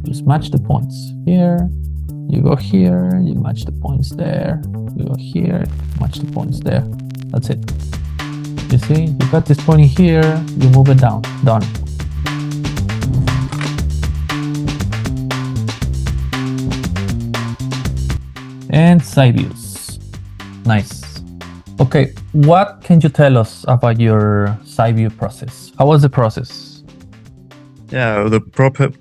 just match the points here. You go here, you match the points there. You go here, match the points there. That's it. You see, you got this point here, you move it down, done. And side views. Nice. Okay, what can you tell us about your side view process? How was the process? Yeah, the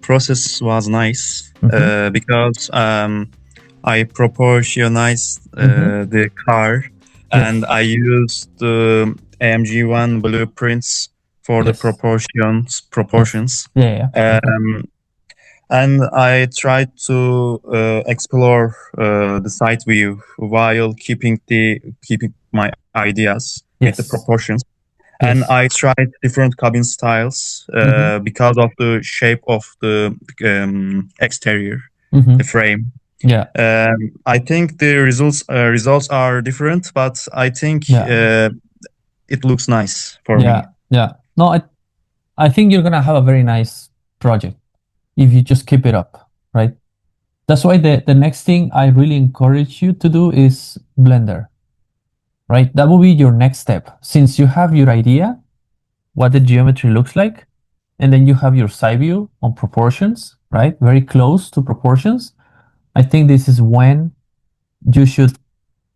process was nice because I proportionized the car, and I used the AMG1 blueprints for the proportions. Yeah. And I tried to explore the side view while keeping my ideas with the proportions. And I tried different cabin styles because of the shape of the exterior, the frame. Yeah. I think the results are different, but I think it looks nice for me. Yeah. No, I think you're gonna have a very nice project if you just keep it up, right? That's why the next thing I really encourage you to do is Blender, right? That will be your next step. Since you have your idea, what the geometry looks like, and then you have your side view on proportions, right? Very close to proportions. I think this is when you should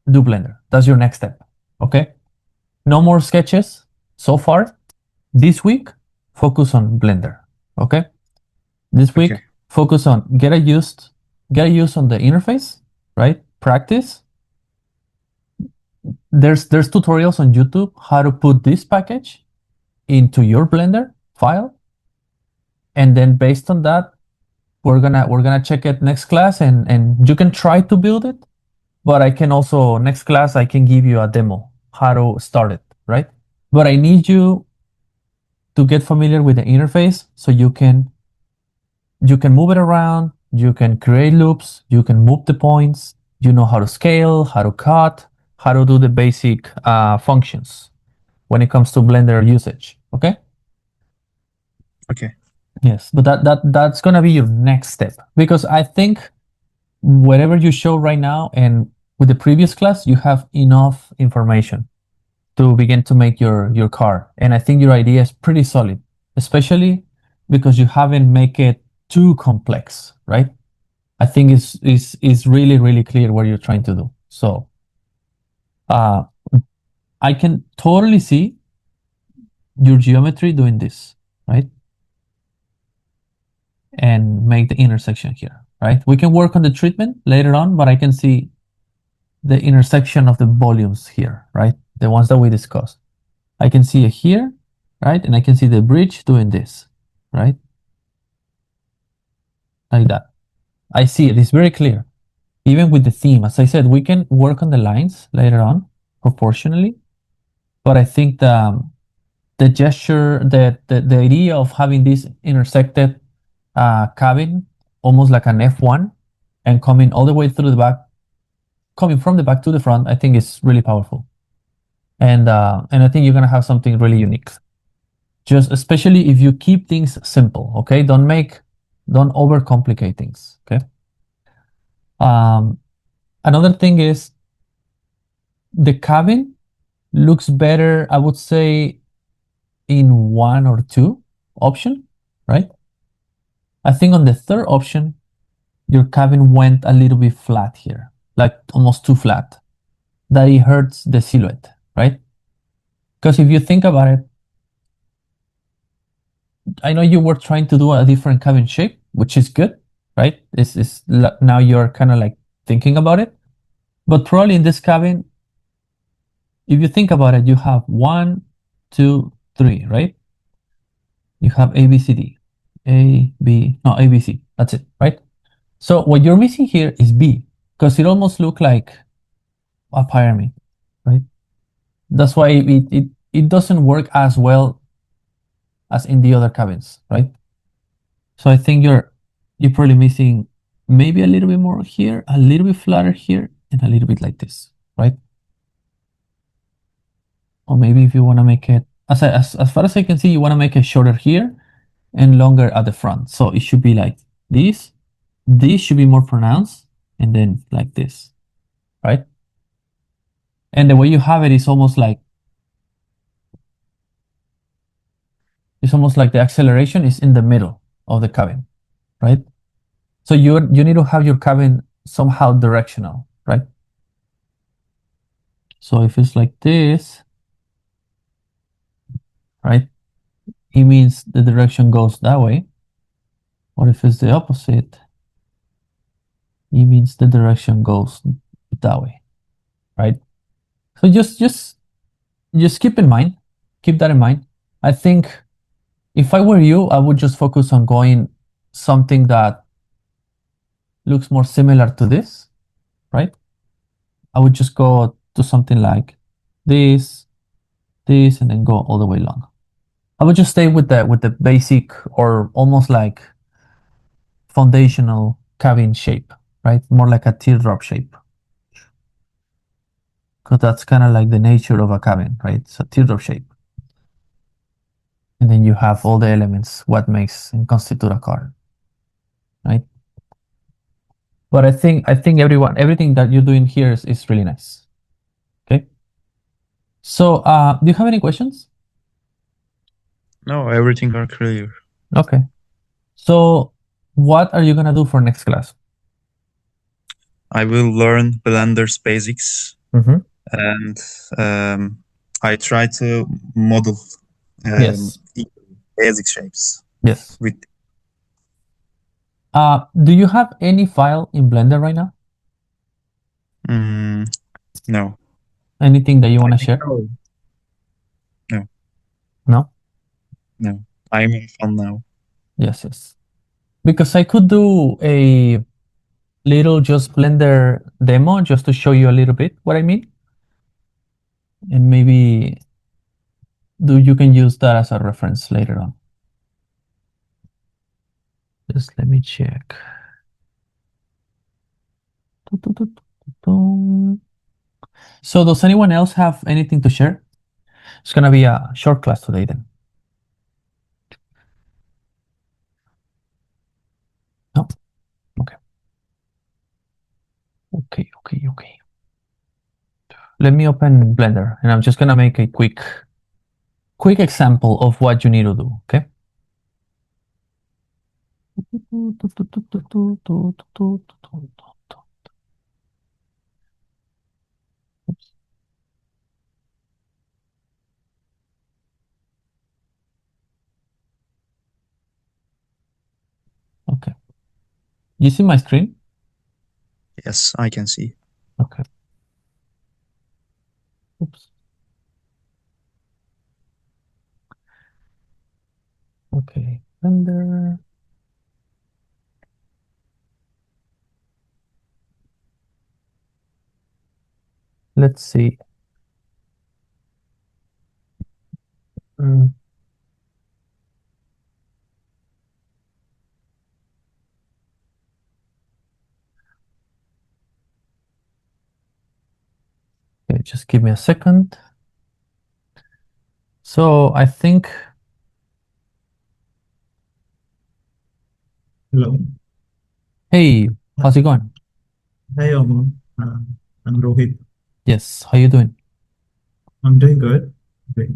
do Blender. That's your next step, okay? No more sketches so far. This week, focus on Blender, okay? This week, focus on get a use on the interface, right? Practice. There's tutorials on YouTube how to put this package into your Blender file, and then based on that, we're gonna check it next class, and you can try to build it, but I can also next class I can give you a demo how to start it, right? But I need you to get familiar with the interface so you can move it around, you can create loops, you can move the points, you know how to scale, how to cut, how to do the basic functions when it comes to Blender usage, okay? Okay. Yes, but that's gonna be your next step, because I think whatever you show right now and with the previous class, you have enough information to begin to make your car. And I think your idea is pretty solid, especially because you haven't make it too complex, right? I think it's really, really clear what you're trying to do. So I can totally see your geometry doing this, right? And make the intersection here, right? We can work on the treatment later on, but I can see the intersection of the volumes here, right? The ones that we discussed. I can see it here, right? And I can see the bridge doing this, right? Like that. I see it. It's very clear. Even with the theme, as I said, we can work on the lines later on proportionally, but I think the gesture, the idea of having this intersected cabin, almost like an F1, and coming all the way through the back, coming from the back to the front, I think is really powerful. And I think you're gonna have something really unique. Just especially if you keep things simple, okay? Don't overcomplicate things, okay? Another thing is the cabin looks better, I would say, in 1 or 2 option, right? I think on the third option, your cabin went a little bit flat here, like almost too flat. That it hurts the silhouette, right? Because if you think about it, I know you were trying to do a different cabin shape, which is good, right? Now you're kind of like thinking about it. But probably in this cabin, if you think about it, you have 1, 2, 3, right? You have A, B, C, D. A, B, C. That's it, right? So what you're missing here is B, because it almost looks like a pyramid, right? That's why it doesn't work as well as in the other cabins, right? So I think you're probably missing maybe a little bit more here, a little bit flatter here, and a little bit like this, right? Or maybe if you want to make it, as far as I can see, you want to make it shorter here and longer at the front. So it should be like this this should be more pronounced, and then like this, right? And the way you have it is almost like the acceleration is in the middle of the cabin, right? So you need to have your cabin somehow directional, right? So if it's like this, right, it means the direction goes that way. Or if it's the opposite, it means the direction goes that way, right? So just keep that in mind. I think if I were you, I would just focus on going something that looks more similar to this, right? I would just go to something like this, this, and then go all the way long. I would just stay with the basic or almost like foundational cabin shape, right? More like a teardrop shape. Because that's kind of like the nature of a cabin, right? It's a teardrop shape. And then you have all the elements, what makes and constitute a car, right? But I think everything that you're doing here is really nice. Okay. So do you have any questions? No, everything are clear. Okay. So what are you gonna do for next class? I will learn Blender's basics, and I try to model Yes. basic shapes Yes. with. Do you have any file in Blender right now? No. Anything that you want to share? No. No. No? No. I'm in fun now. Yes, yes. Because I could do a little just Blender demo just to show you a little bit what I mean. And maybe you can use that as a reference later on. Just let me check. So does anyone else have anything to share? It's gonna be a short class today then. No? Okay. Okay. Let me open Blender and I'm just gonna make a quick example of what you need to do, okay? Okay. You see my screen? Yes, I can see. Okay. Oops. Okay. Blender. Let's see. Okay, just give me a second. So I think. Hello. Hey, how's it going? Hi, Omar. I'm Rohit. Yes, how you doing? I'm doing good. Great.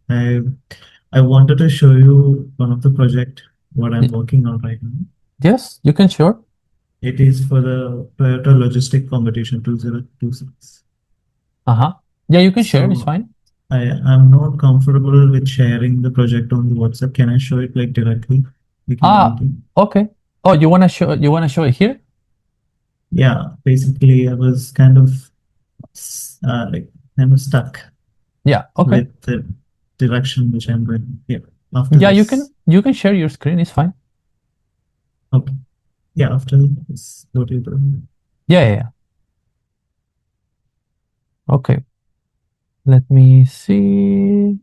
I wanted to show you one of the project what I'm working on right now. Yes, you can sure. It is for the Toyota Logistic Competition 2026. Yeah, you can share. It's So fine. I'm not comfortable with sharing the project on the WhatsApp. Can I show it like directly like in the meeting? Okay. Oh, you wanna show it here? Yeah, basically I was kind of stuck Yeah. Okay. with the direction which I'm going. Yeah. Yeah, you can share your screen. It's fine. Okay. Yeah, after this, what do you do? Yeah. Okay. Let me see.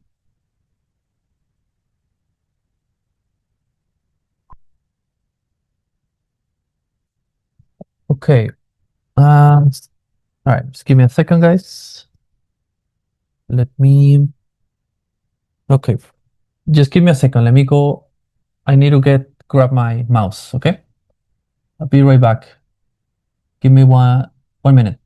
Okay. All right. Just give me a second, guys. Let me. Okay. Just give me a second. Let me go. I need to grab my mouse. Okay. I'll be right back. Give me one minute.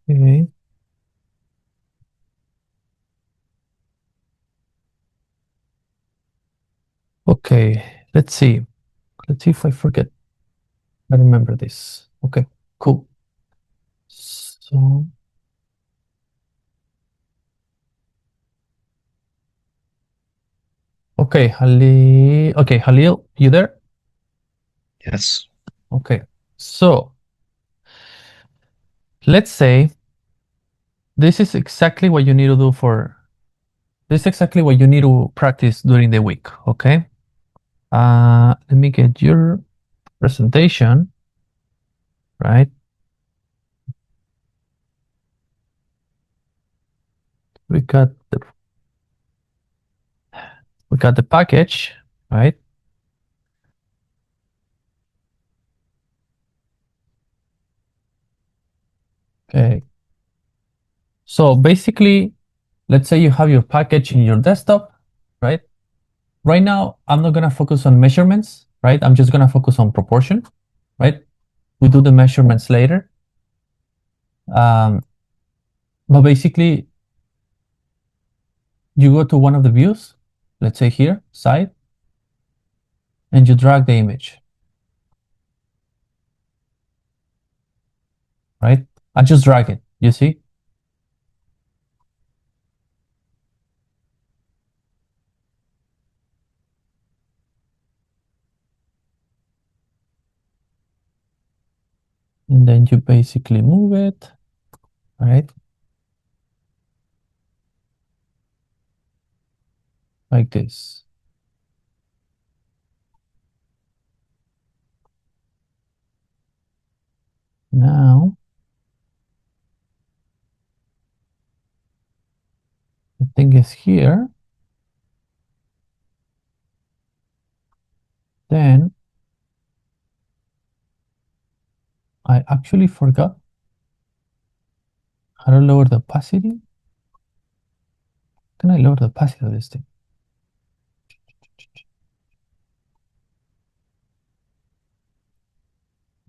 Okay. Okay, let's see. Let's see if I forget. I remember this. Okay, cool. So, okay, Halil, you there? Yes. Okay, so let's say this is exactly what you need to do this is exactly what you need to practice during the week, okay? Let me get your presentation, right? We got the package, right? Okay. So basically, let's say you have your package in your desktop, right? Right now, I'm not gonna focus on measurements, right? I'm just gonna focus on proportion, right? We do the measurements later. But basically, you go to one of the views, let's say here, side, and you drag the image, right? I just drag it, you see? And then you basically move it, right? Like this. Now, the thing is here, then I actually forgot how to lower the opacity. Can I lower the opacity of this thing?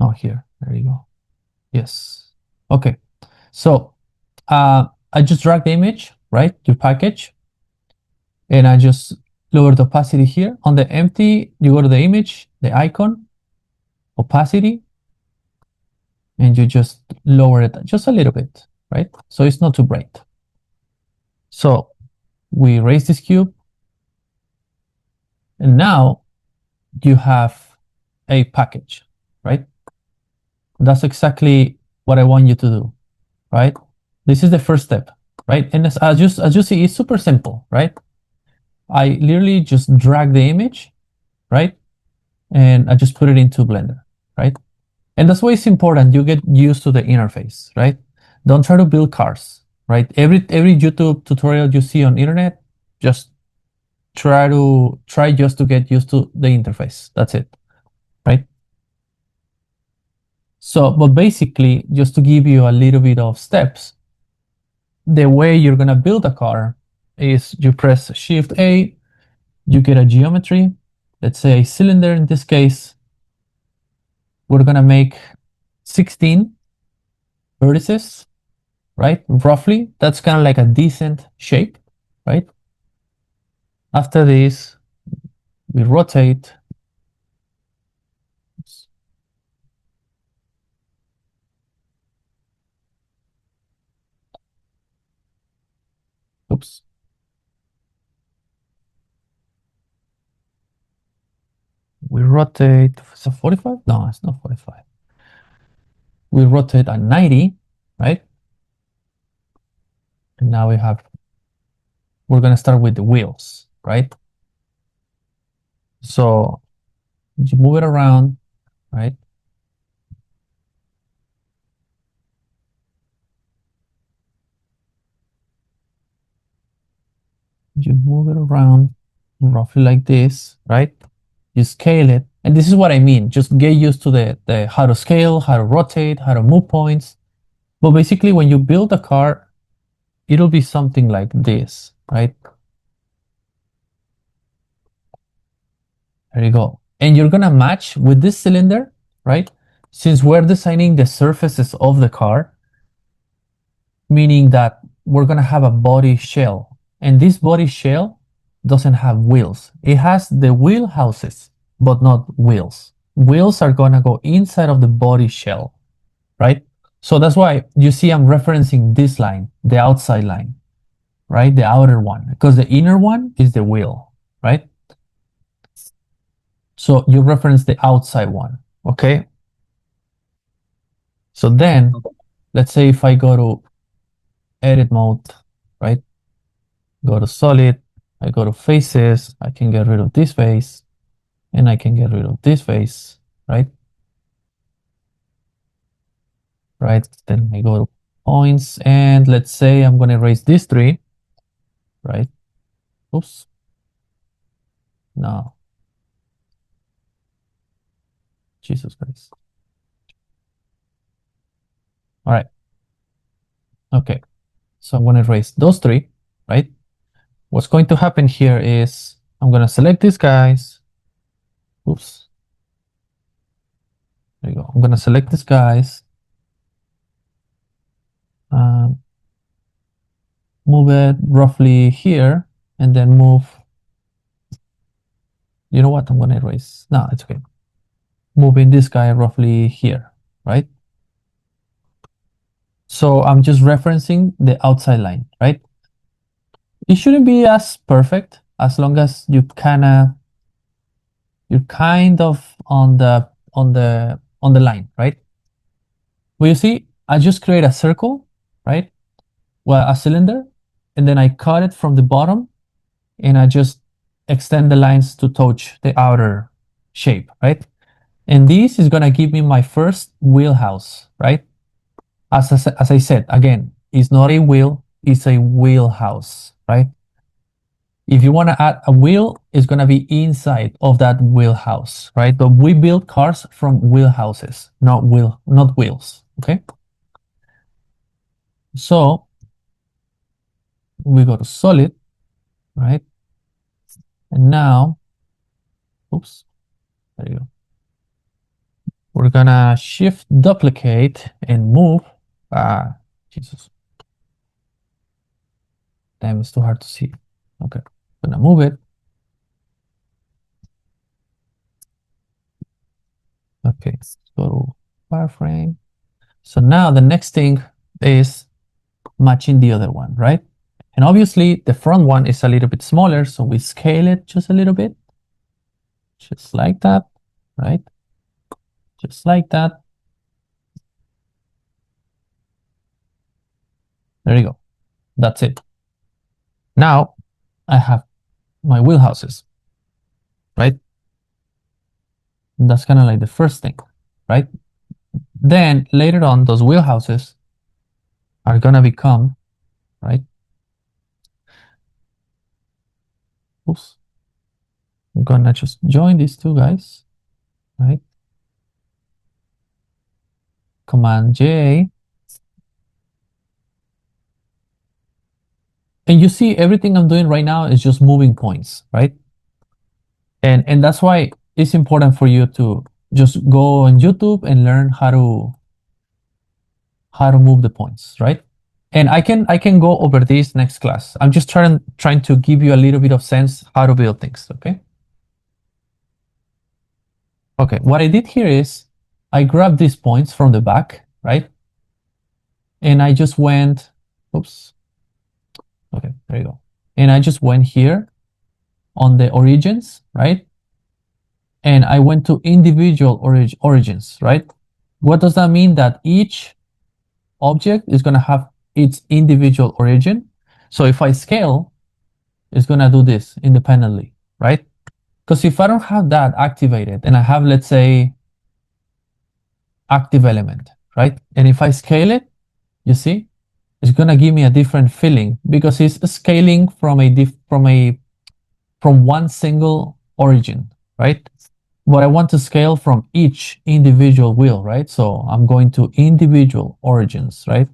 Oh, here, there you go. Yes. Okay. So I just drag the image, right? Your package, and I just lower the opacity here. On the empty, you go to the image, the icon, opacity, and you just lower it just a little bit, right? So it's not too bright. So we raise this cube, and now you have a package, right? That's exactly what I want you to do, right? This is the first step, right? And as you see, it's super simple, right? I literally just drag the image, right? And I just put it into Blender, right? And that's why it's important you get used to the interface, right? Don't try to build cars, right? Every YouTube tutorial you see on internet, just try just to get used to the interface. That's it, right? So, but basically, just to give you a little bit of steps, the way you're gonna build a car is you press Shift A, you get a geometry, let's say a cylinder in this case. We're gonna make 16 vertices, right? Roughly, that's kind of like a decent shape, right? After this, we rotate. Oops. We rotate, is it 45? No, it's not 45. We rotate at 90, right? And now we're gonna start with the wheels, right? So you move it around, right? You move it around roughly like this, right? You scale it. And this is what I mean. Just get used to the how to scale, how to rotate, how to move points. But basically, when you build a car, it'll be something like this, right? There you go. And you're gonna match with this cylinder, right? Since we're designing the surfaces of the car, meaning that we're gonna have a body shell. And this body shell doesn't have wheels. It has the wheel houses, but not wheels. Wheels are gonna go inside of the body shell, right? So that's why you see I'm referencing this line, the outside line, right? The outer one, because the inner one is the wheel, right? So you reference the outside one, okay? So then, let's say if I go to edit mode, right? Go to solid, I go to faces, I can get rid of this face, and I can get rid of this face, right? Right, then I go to points, and let's say I'm gonna erase these three, right? Oops. No. Jesus Christ. All right. Okay. So I'm gonna erase those three, right? What's going to happen here is I'm gonna select these guys. Oops. There you go. I'm gonna select these guys. Move it roughly here, and then move. You know what? I'm gonna erase. No, it's okay. Moving this guy roughly here, right? So I'm just referencing the outside line, right? It shouldn't be as perfect as long as you're kind of on the line, right? Well, you see, I just create a circle, right? Well, a cylinder, and then I cut it from the bottom, and I just extend the lines to touch the outer shape, right? And this is gonna give me my first wheelhouse, right? As I said, again, it's not a wheel, it's a wheelhouse, right? If you want to add a wheel, it's going to be inside of that wheelhouse, right? But we build cars from wheelhouses, not wheels, okay? So we go to solid, right? And now, oops, there you go. We're gonna shift duplicate and move. Jesus. Damn, it's too hard to see. Okay, gonna move it. Okay, let's go to wireframe. So now the next thing is matching the other one, right? And obviously the front one is a little bit smaller, so we scale it just a little bit, just like that, right? Just like that. There you go. That's it. Now I have my wheelhouses, right? And that's kind of like the first thing, right? Then later on, those wheelhouses are gonna become, right? Oops. I'm gonna just join these two guys, right? Command J. And you see everything I'm doing right now is just moving points, right? And that's why it's important for you to just go on YouTube and learn how to move the points, right? And I can go over this next class. I'm just trying to give you a little bit of sense how to build things, okay? Okay, what I did here is I grabbed these points from the back, right? And I just went, oops. Okay, there you go. And I just went here on the origins, right? And I went to individual origins, right? What does that mean? That each object is going to have its individual origin. So if I scale, it's going to do this independently, right? Because if I don't have that activated and I have, let's say, active element, right? And if I scale it, you see, it's going to give me a different feeling because it's scaling from from one single origin, right? But I want to scale from each individual wheel, right? So I'm going to individual origins, right?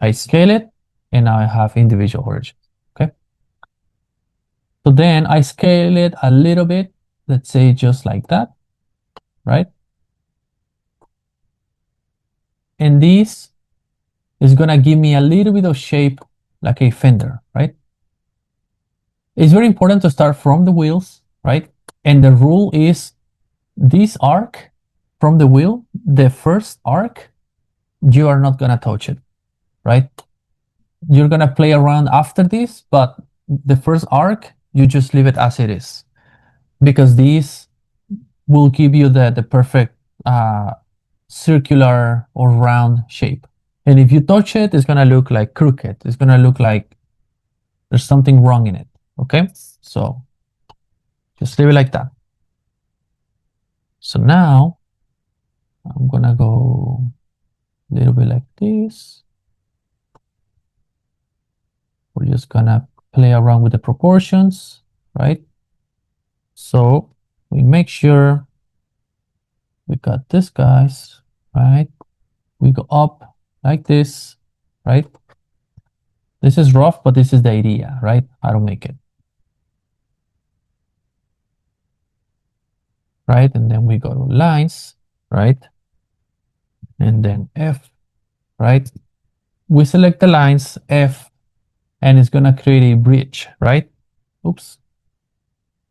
I scale it and now I have individual origins, okay? So then I scale it a little bit, let's say just like that, right? And this is gonna give me a little bit of shape like a fender, right? It's very important to start from the wheels, right? And the rule is this arc from the wheel, the first arc, you are not gonna touch it, right? You're gonna play around after this, but the first arc, you just leave it as it is. Because these will give you the perfect circular or round shape. And if you touch it, it's gonna look like crooked. It's gonna look like there's something wrong in it, okay? So just leave it like that. So now I'm gonna go a little bit like this. We're just gonna play around with the proportions, right? So we make sure we got this guys, right? We go up like this, right? This is rough, but this is the idea, right? How to make it. Right? And then we go to lines, right? And then F, right? We select the lines, F, and it's gonna create a bridge, right? Oops.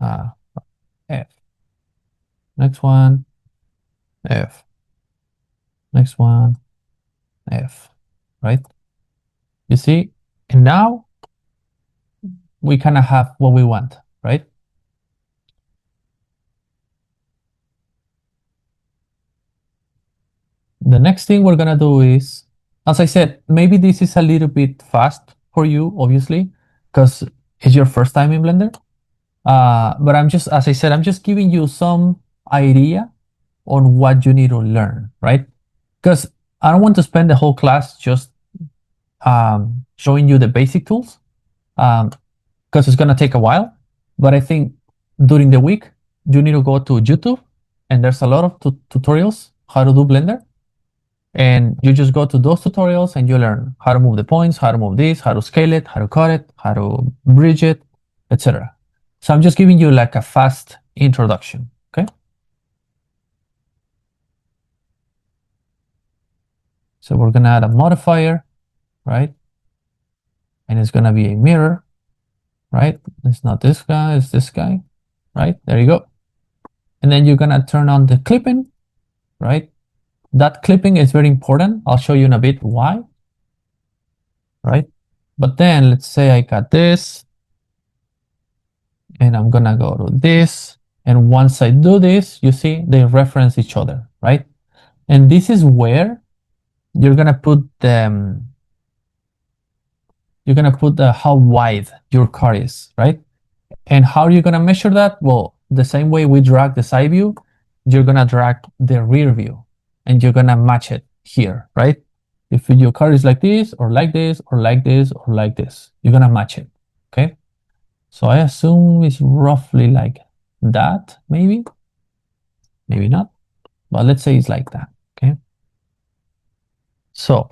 F. Next one, F. Next one, F, right? You see? And now we kind of have what we want, right? The next thing we're gonna do is, as I said, maybe this is a little bit fast for you, obviously, because it's your first time in Blender. But I'm just, as I said, I'm just giving you some idea on what you need to learn, right? Because I don't want to spend the whole class just showing you the basic tools, because it's gonna take a while. But I think during the week, you need to go to YouTube, and there's a lot of tutorials how to do Blender. And you just go to those tutorials and you learn how to move the points, how to move this, how to scale it, how to cut it, how to bridge it, etc. So I'm just giving you like a fast introduction, okay? So we're gonna add a modifier, right? And it's gonna be a mirror, right? It's not this guy, it's this guy, right? There you go. And then you're gonna turn on the clipping, right? That clipping is very important. I'll show you in a bit why, right? But then let's say I got this, and I'm gonna go to this. And once I do this, you see they reference each other, right? And this is where you're gonna put the how wide your car is, right? And how are you going to measure that? Well, the same way we drag the side view, you're going to drag the rear view and you're going to match it here, right? If your car is like this or like this or like this or like this, you're going to match it, okay? So I assume it's roughly like that, maybe not, but let's say it's like that, okay? So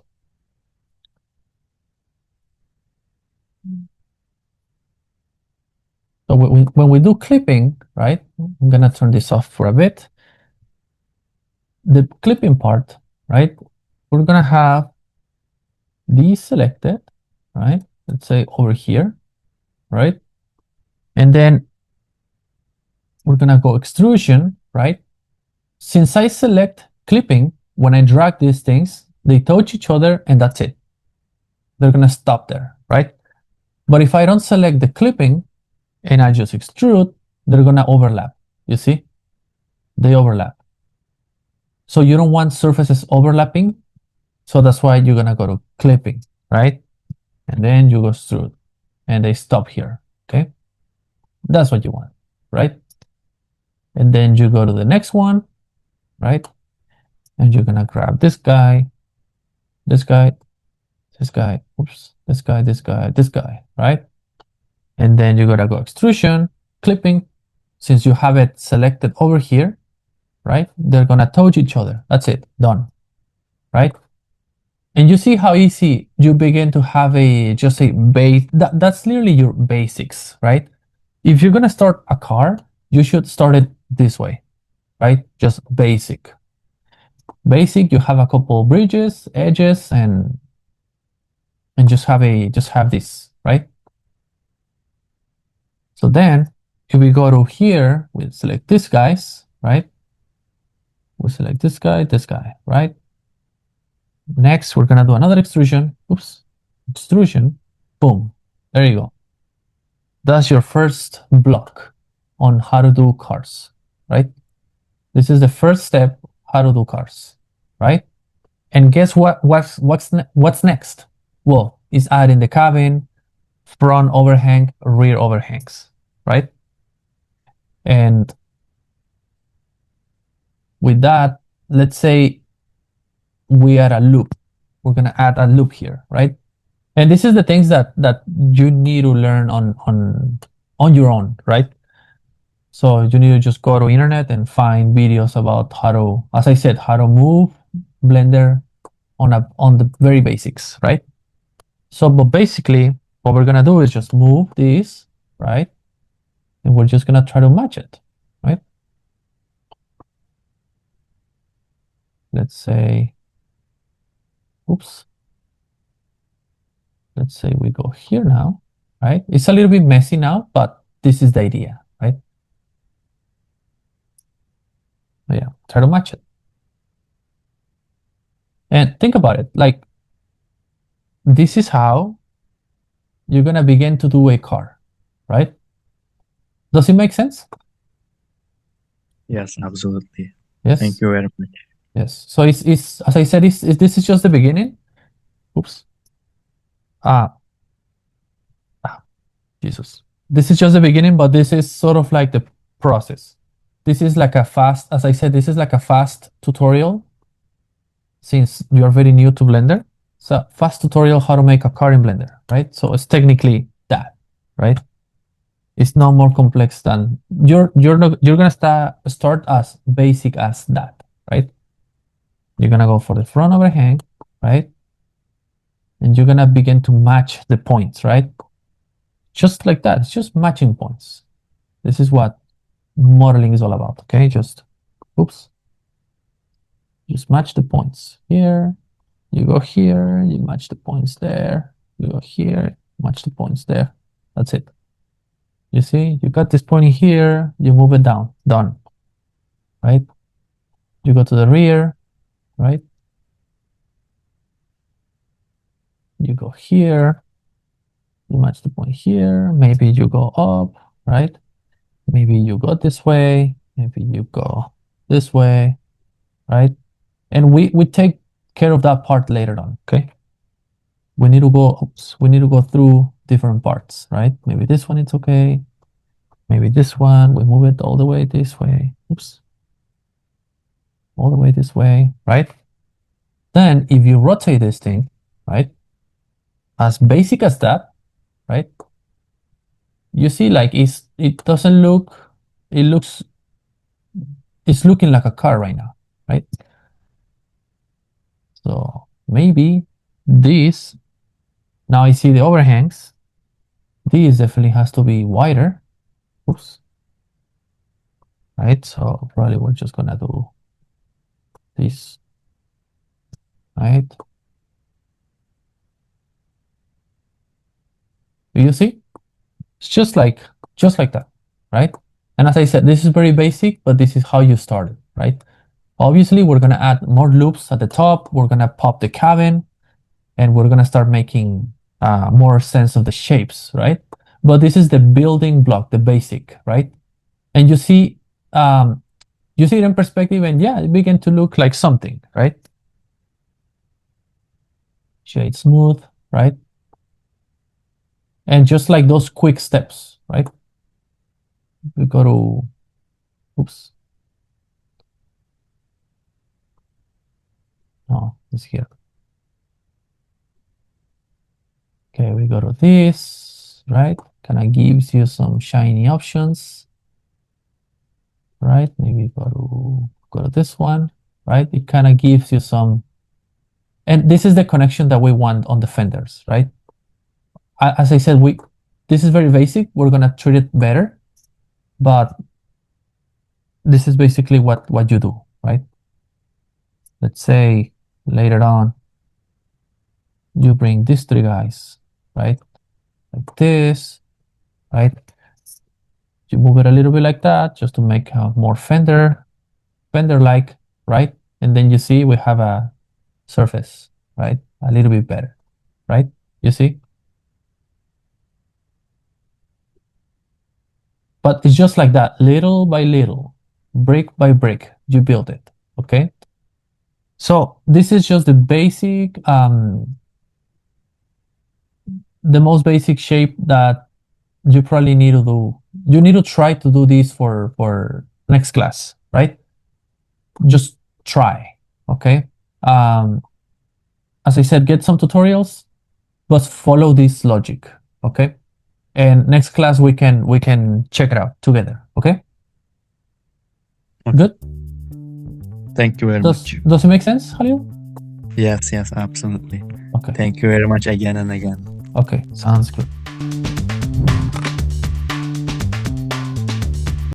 when we do clipping, right? I'm going to turn this off for a bit. The clipping part, right? We're going to have these selected, right? Let's say over here, right? And then we're gonna go extrusion, right? Since I select clipping, when I drag these things, they touch each other and that's it. They're gonna stop there, right? But if I don't select the clipping and I just extrude, they're gonna overlap. You see? They overlap. So you don't want surfaces overlapping. So that's why you're gonna go to clipping, right? And then you go extrude and they stop here, okay? That's what you want, right? And then you go to the next one, right? And you're gonna grab this guy, this guy, this guy, oops, this guy, this guy, this guy, right? And then you gotta go extrusion, clipping. Since you have it selected over here, right? They're gonna touch each other. That's it, done, right? And you see how easy you begin to have just a base. That's literally your basics, right? If you're gonna start a car, you should start it this way, right? Just basic. Basic, you have a couple bridges, edges, and just have this, right? So then if we go to here, we select these guys, right? We select this guy, right? Next, we're gonna do another extrusion. Oops, extrusion, boom, there you go. That's your first block on how to do cars, right? This is the first step, how to do cars, right? And guess what? What's next? Well, is adding the cabin, front overhang, rear overhangs, right? And with that, let's say we add a loop. We're gonna add a loop here, right? And this is the things that you need to learn on your own, right? So you need to just go to internet and find videos about how to, as I said, how to move Blender on the very basics, right? So, but basically, what we're gonna do is just move this, right? And we're just gonna try to match it, right? Let's say, oops. Let's say we go here now, right? It's a little bit messy now, but this is the idea, right? So yeah, try to match it. And think about it, like, this is how you're gonna begin to do a car, right? Does it make sense? Yes, absolutely. Yes. Thank you very much. Yes. So it's as I said, this is just the beginning. Oops. Jesus. This is just the beginning, but this is sort of like the process. This is like a fast, as I said, this is like a fast tutorial since you're very new to Blender. So fast tutorial how to make a car in Blender, right? So it's technically that, right? It's not more complex than you're gonna start as basic as that, right? You're gonna go for the front overhang, right? And you're gonna begin to match the points, right? Just like that. It's just matching points. This is what modeling is all about, okay? Just, oops. Just match the points here. You go here, you match the points there. You go here, match the points there. That's it. You see, you got this point in here, you move it down, done, right? You go to the rear, right? You go here, you match the point here. Maybe you go up, right? Maybe you go this way, maybe you go this way, right? And we take care of that part later on, okay? We need to go through different parts, right? Maybe this one it's okay. Maybe this one, we move it all the way this way. Oops. All the way this way, right? Then if you rotate this thing, right? As basic as that, right? You see, like it doesn't look, it's looking like a car right now, right? So maybe this, now I see the overhangs. This definitely has to be wider. Oops. Right, so probably we're just gonna do this, right? Do you see? It's just like that, right? And as I said, this is very basic, but this is how you started, right? Obviously, we're gonna add more loops at the top. We're gonna pop the cabin, and we're gonna start making more sense of the shapes, right? But this is the building block, the basic, right? And you see it in perspective, and yeah, it began to look like something, right? Shade smooth, right? And just like those quick steps, right? We go to, oops. No, it's here. Okay, we go to this, right? Kind of gives you some shiny options, right? Maybe go to this one, right? It kind of gives you some, and this is the connection that we want on the fenders, right? As I said, this is very basic. We're gonna treat it better, but this is basically what you do, right? Let's say later on, you bring these three guys, right? Like this, right? You move it a little bit like that, just to make a more fender-like, right? And then you see we have a surface, right? A little bit better, right? You see? But it's just like that, little by little, brick by brick, you build it, okay? So this is just the basic, the most basic shape that you probably need to do. You need to try to do this for next class, right? Just try, okay? As I said, get some tutorials, but follow this logic, okay? And next class we can check it out together, okay? Good? Thank you very much. Does it make sense, Halil? Yes, absolutely. Okay. Thank you very much again and again. Okay, sounds good.